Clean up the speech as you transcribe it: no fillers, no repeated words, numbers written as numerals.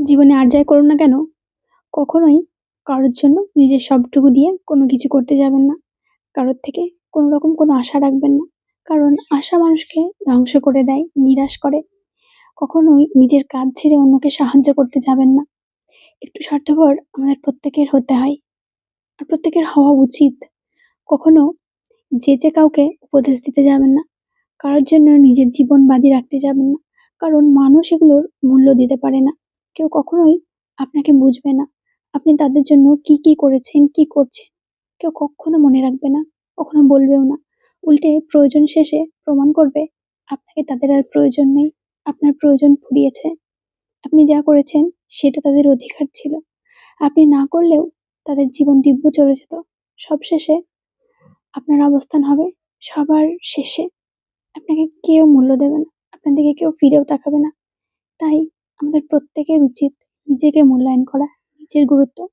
জীবনে আর যাই করুন না কেন, কখনোই কারোর জন্য নিজের সবটুকু দিয়ে কোনো কিছু করতে যাবেন না। কারোর থেকে কোনো রকম কোনো আশা রাখবেন না। কারণ আশা মানুষকে ধ্বংস করে দেয়, নিরাশ করে। কখনোই নিজের কাজ ছেড়ে অন্যকে সাহায্য করতে যাবেন না। একটু স্বার্থপর আমাদের প্রত্যেকের হতে হয়। আর প্রত্যেকের হওয়া উচিত। কখনো যে কাউকে উপদেশ দিতে যাবেন না। কারোর জন্য নিজের জীবন বাজি রাখতে যাবেন না। কারণ মানুষ এগুলোর মূল্য দিতে পারে না। কেউ কখনোই আপনাকে বুঝবে না। আপনি তাদের জন্য কি করেছেন, কি করছেন, কেউ কক্ষনো মনে রাখবে না, কখনো বলবেও না। উল্টে প্রয়োজন শেষে প্রমাণ করবে আপনাকে তাদের আর প্রয়োজন নেই, আপনার প্রয়োজন ফুরিয়েছে। আপনি যা করেছেন সেটা তাদের অধিকার ছিল। আপনি না করলেও তাদের জীবন দিব্য চলে যেত। সবশেষে আপনার অবস্থান হবে সবার শেষে। আপনাকে কেউ মূল্য দেবে না। আপনার দিকে কেউ ফিরেও তাকাবে না। তাই আমাদের প্রত্যেকের উচিত নিজেকে মূল্যায়ন করা, নিজের গুরুত্ব